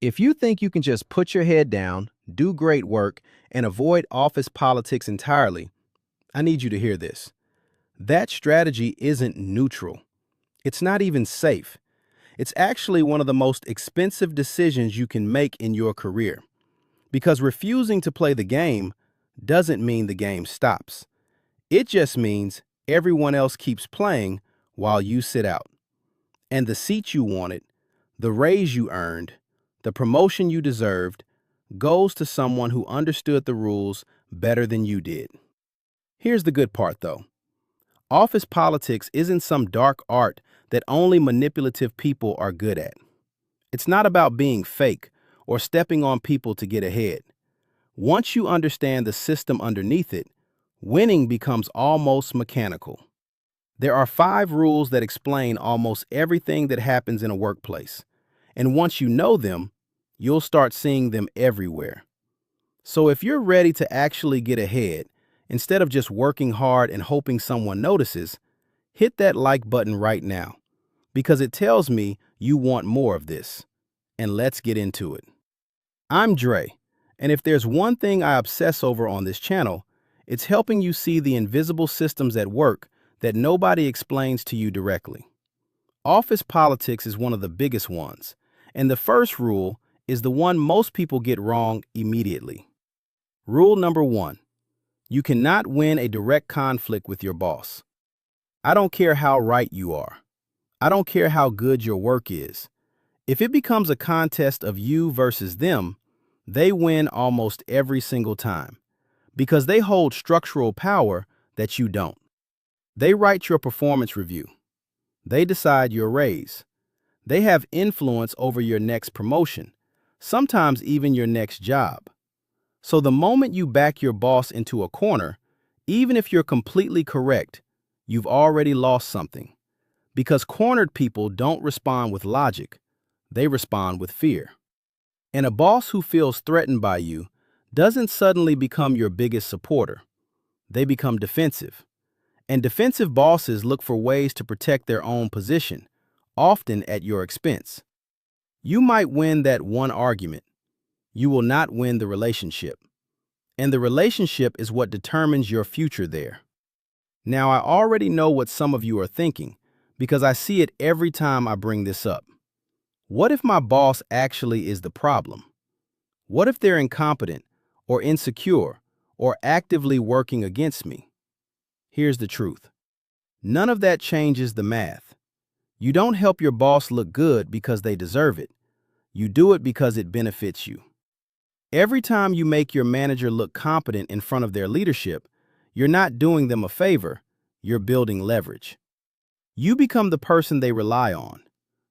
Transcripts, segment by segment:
If you think you can just put your head down, do great work, and avoid office politics entirely, I need you to hear this. That strategy isn't neutral. It's not even safe. It's actually one of the most expensive decisions you can make in your career. Because refusing to play the game doesn't mean the game stops. It just means everyone else keeps playing while you sit out. And the seat you wanted, the raise you earned, the promotion you deserved, goes to someone who understood the rules better than you did. Here's the good part, though. Office politics isn't some dark art that only manipulative people are good at. It's not about being fake or stepping on people to get ahead. Once you understand the system underneath it, winning becomes almost mechanical. There are 5 rules that explain almost everything that happens in a workplace. And once you know them, you'll start seeing them everywhere. So if you're ready to actually get ahead, instead of just working hard and hoping someone notices, hit that like button right now, because it tells me you want more of this. And let's get into it. I'm Dre, and if there's one thing I obsess over on this channel, it's helping you see the invisible systems at work that nobody explains to you directly. Office politics is one of the biggest ones, and the first rule is the one most people get wrong immediately. Rule number 1. You cannot win a direct conflict with your boss. I don't care how right you are. I don't care how good your work is. If it becomes a contest of you versus them, they win almost every single time, because they hold structural power that you don't. They write your performance review. They decide your raise. They have influence over your next promotion, sometimes even your next job. So the moment you back your boss into a corner, even if you're completely correct, you've already lost something. Because cornered people don't respond with logic, they respond with fear. And a boss who feels threatened by you doesn't suddenly become your biggest supporter. They become defensive. And defensive bosses look for ways to protect their own position, often at your expense. You might win that one argument. You will not win the relationship. And the relationship is what determines your future there. Now, I already know what some of you are thinking, because I see it every time I bring this up. What if my boss actually is the problem? What if they're incompetent or insecure or actively working against me? Here's the truth. None of that changes the math. You don't help your boss look good because they deserve it. You do it because it benefits you. Every time you make your manager look competent in front of their leadership, you're not doing them a favor, you're building leverage. You become the person they rely on,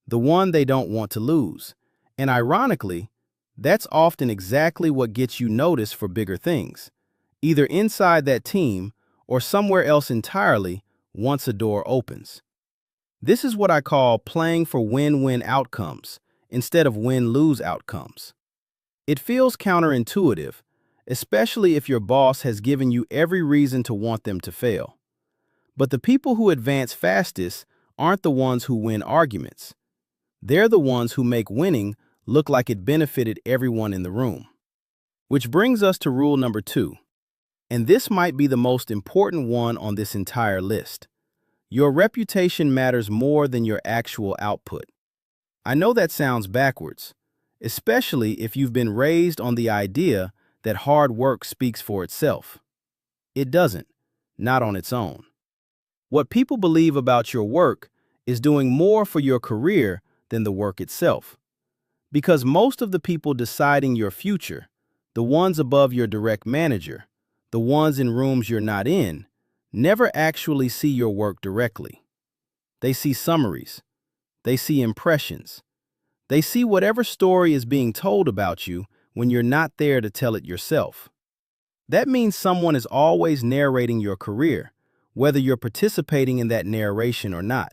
the one they don't want to lose. And ironically, that's often exactly what gets you noticed for bigger things, either inside that team or somewhere else entirely once a door opens. This is what I call playing for win-win outcomes instead of win-lose outcomes. It feels counterintuitive, especially if your boss has given you every reason to want them to fail. But the people who advance fastest aren't the ones who win arguments. They're the ones who make winning look like it benefited everyone in the room. Which brings us to rule number 2. And this might be the most important one on this entire list. Your reputation matters more than your actual output. I know that sounds backwards, especially if you've been raised on the idea that hard work speaks for itself. It doesn't, not on its own. What people believe about your work is doing more for your career than the work itself. Because most of the people deciding your future, the ones above your direct manager, the ones in rooms you're not in, never actually see your work directly. They see summaries. They see impressions. They see whatever story is being told about you when you're not there to tell it yourself. That means someone is always narrating your career, whether you're participating in that narration or not.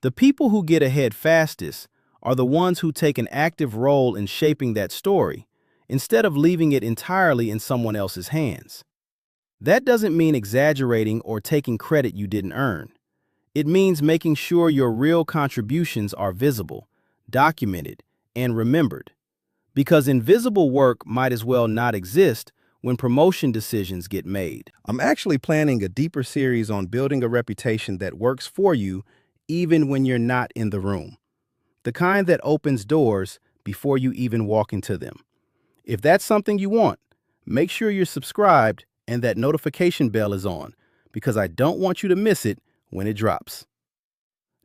The people who get ahead fastest are the ones who take an active role in shaping that story, instead of leaving it entirely in someone else's hands. That doesn't mean exaggerating or taking credit you didn't earn. It means making sure your real contributions are visible, documented, and remembered. Because invisible work might as well not exist when promotion decisions get made. I'm actually planning a deeper series on building a reputation that works for you even when you're not in the room. The kind that opens doors before you even walk into them. If that's something you want, make sure you're subscribed and that notification bell is on, because I don't want you to miss it when it drops.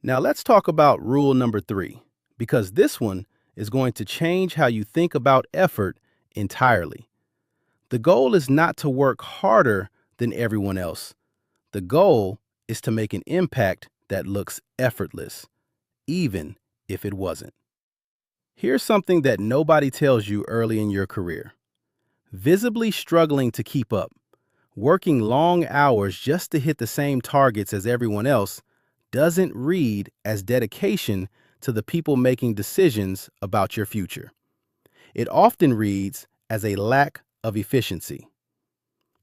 Now let's talk about rule number 3, because this one is going to change how you think about effort entirely. The goal is not to work harder than everyone else. The goal is to make an impact that looks effortless, even if it wasn't. Here's something that nobody tells you early in your career. Visibly struggling to keep up, working long hours just to hit the same targets as everyone else, doesn't read as dedication to the people making decisions about your future. It often reads as a lack of efficiency.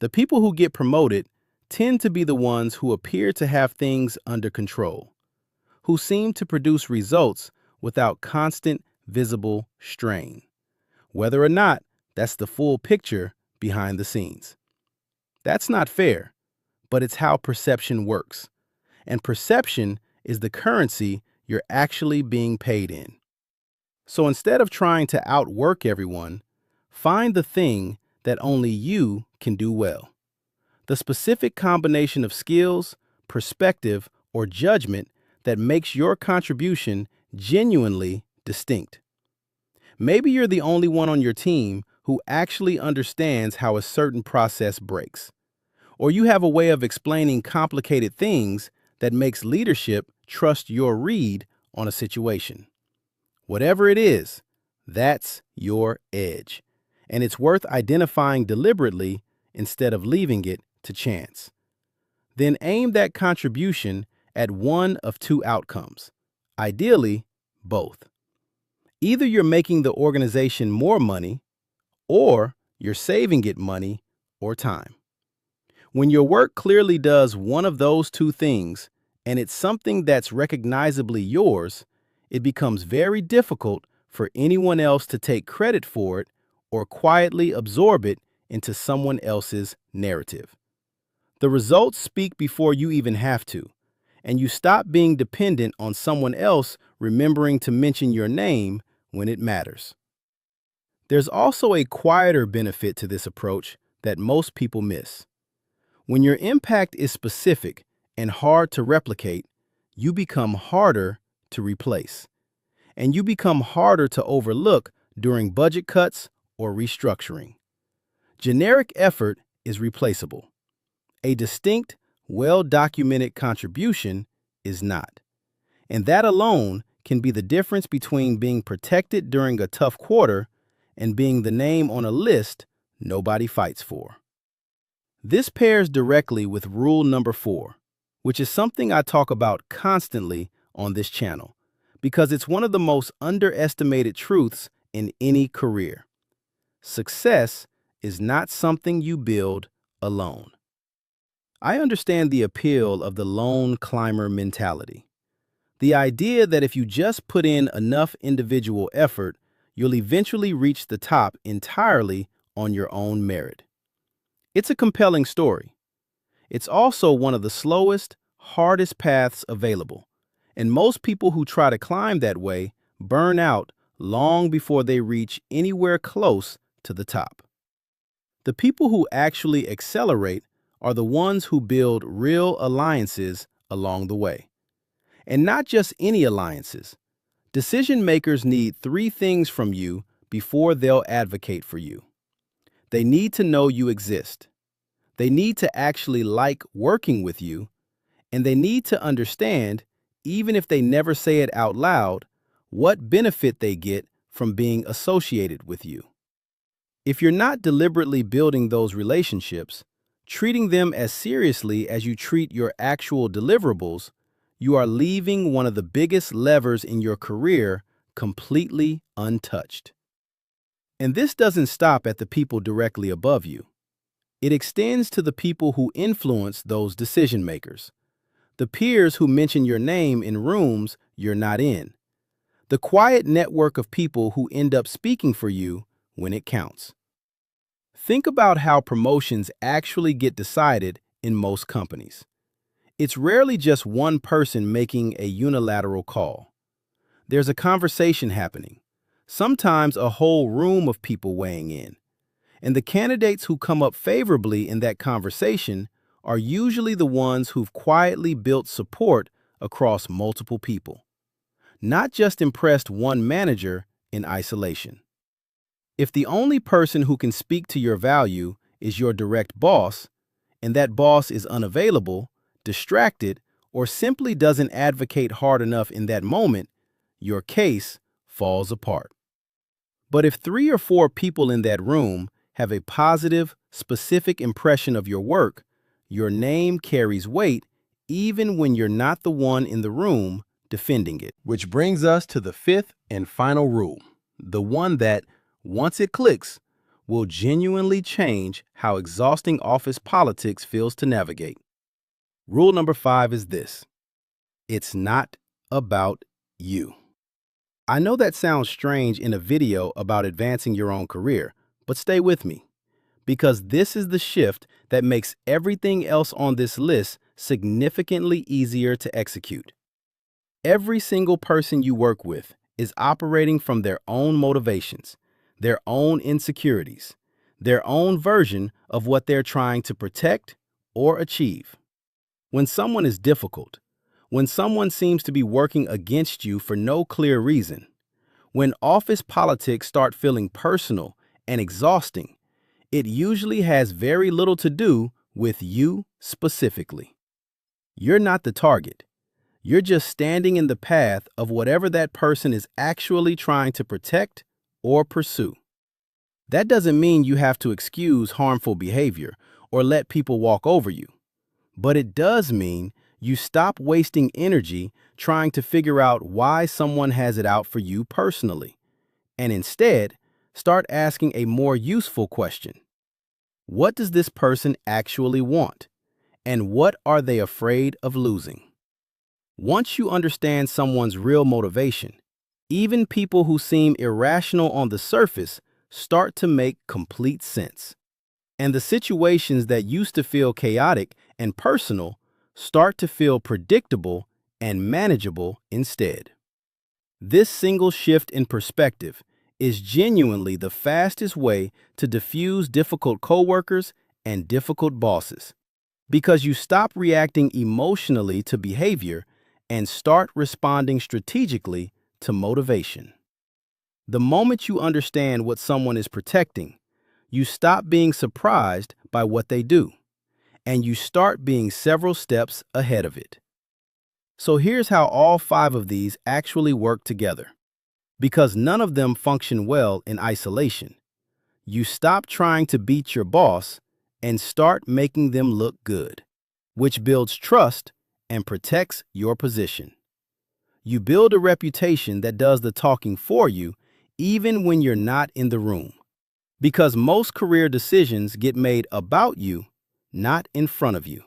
The people who get promoted tend to be the ones who appear to have things under control, who seem to produce results without constant visible strain, whether or not that's the full picture behind the scenes. That's not fair, but it's how perception works. And perception is the currency you're actually being paid in. So instead of trying to outwork everyone, find the thing that only you can do well. The specific combination of skills, perspective, or judgment that makes your contribution genuinely distinct. Maybe you're the only one on your team who actually understands how a certain process breaks. Or you have a way of explaining complicated things that makes leadership trust your read on a situation. Whatever it is, that's your edge. And it's worth identifying deliberately instead of leaving it to chance. Then aim that contribution at one of two outcomes. Ideally, both. Either you're making the organization more money, or you're saving it money or time. When your work clearly does one of those two things, and it's something that's recognizably yours, it becomes very difficult for anyone else to take credit for it or quietly absorb it into someone else's narrative. The results speak before you even have to, and you stop being dependent on someone else remembering to mention your name when it matters. There's also a quieter benefit to this approach that most people miss. When your impact is specific and hard to replicate, you become harder to replace, and you become harder to overlook during budget cuts or restructuring. Generic effort is replaceable. A distinct, well-documented contribution is not. And that alone can be the difference between being protected during a tough quarter and being the name on a list nobody fights for. This pairs directly with rule number 4, which is something I talk about constantly on this channel, because it's one of the most underestimated truths in any career. Success is not something you build alone. I understand the appeal of the lone climber mentality. The idea that if you just put in enough individual effort, you'll eventually reach the top entirely on your own merit. It's a compelling story. It's also one of the slowest, hardest paths available, and most people who try to climb that way burn out long before they reach anywhere close to the top. The people who actually accelerate are the ones who build real alliances along the way. And not just any alliances. Decision makers need 3 things from you before they'll advocate for you. They need to know you exist. They need to actually like working with you. And they need to understand, even if they never say it out loud, what benefit they get from being associated with you. If you're not deliberately building those relationships, treating them as seriously as you treat your actual deliverables, you are leaving one of the biggest levers in your career completely untouched. And this doesn't stop at the people directly above you. It extends to the people who influence those decision makers, the peers who mention your name in rooms you're not in, The quiet network of people who end up speaking for you when it counts. Think about how promotions actually get decided in most companies. It's rarely just one person making a unilateral call. There's a conversation happening, sometimes a whole room of people weighing in. And the candidates who come up favorably in that conversation are usually the ones who've quietly built support across multiple people, not just impressed one manager in isolation. If the only person who can speak to your value is your direct boss, and that boss is unavailable, distracted, or simply doesn't advocate hard enough in that moment, your case falls apart. But if 3 or 4 people in that room have a positive, specific impression of your work, your name carries weight even when you're not the one in the room defending it. Which brings us to the 5th and final rule, the one that, once it clicks, will genuinely change how exhausting office politics feels to navigate. Rule number 5 is this: it's not about you. I know that sounds strange in a video about advancing your own career, but stay with me, because this is the shift that makes everything else on this list significantly easier to execute. Every single person you work with is operating from their own motivations, their own insecurities, their own version of what they're trying to protect or achieve. When someone is difficult, when someone seems to be working against you for no clear reason, when office politics start feeling personal and exhausting, it usually has very little to do with you specifically. You're not the target. You're just standing in the path of whatever that person is actually trying to protect or pursue. That doesn't mean you have to excuse harmful behavior or let people walk over you. But it does mean you stop wasting energy trying to figure out why someone has it out for you personally, and instead start asking a more useful question. What does this person actually want? And what are they afraid of losing? Once you understand someone's real motivation, even people who seem irrational on the surface start to make complete sense. And the situations that used to feel chaotic and personal start to feel predictable and manageable instead. This single shift in perspective is genuinely the fastest way to diffuse difficult coworkers and difficult bosses, because you stop reacting emotionally to behavior and start responding strategically to motivation. The moment you understand what someone is protecting, you stop being surprised by what they do, and you start being several steps ahead of it. So here's how all 5 of these actually work together. Because none of them function well in isolation, you stop trying to beat your boss and start making them look good, which builds trust and protects your position. You build a reputation that does the talking for you even when you're not in the room, because most career decisions get made about you, not in front of you.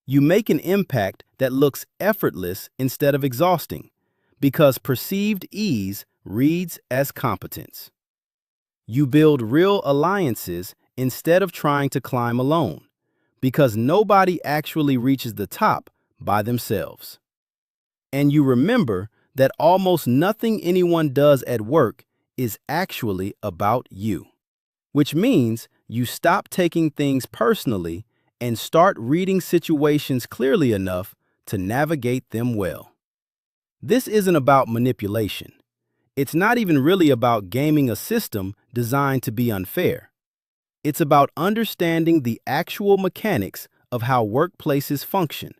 You make an impact that looks effortless instead of exhausting, because perceived ease reads as competence. You build real alliances instead of trying to climb alone, because nobody actually reaches the top by themselves. And you remember that almost nothing anyone does at work is actually about you, which means you stop taking things personally and start reading situations clearly enough to navigate them well. This isn't about manipulation. It's not even really about gaming a system designed to be unfair. It's about understanding the actual mechanics of how workplaces function,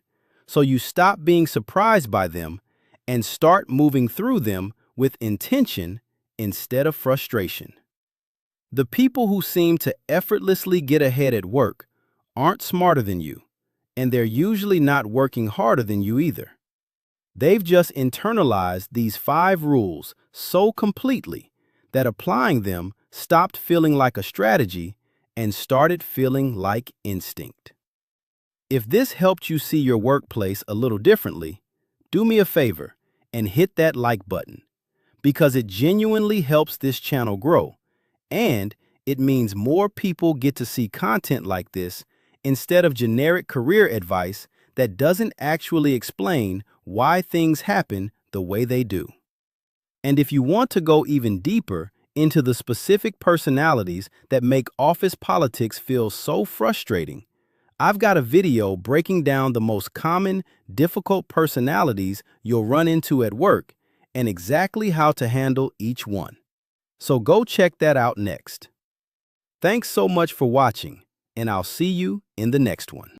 so you stop being surprised by them and start moving through them with intention instead of frustration. The people who seem to effortlessly get ahead at work aren't smarter than you, and they're usually not working harder than you either. They've just internalized these 5 rules so completely that applying them stopped feeling like a strategy and started feeling like instinct. If this helped you see your workplace a little differently, do me a favor and hit that like button, because it genuinely helps this channel grow. And it means more people get to see content like this instead of generic career advice that doesn't actually explain why things happen the way they do. And if you want to go even deeper into the specific personalities that make office politics feel so frustrating, I've got a video breaking down the most common, difficult personalities you'll run into at work and exactly how to handle each one. So go check that out next. Thanks so much for watching, and I'll see you in the next one.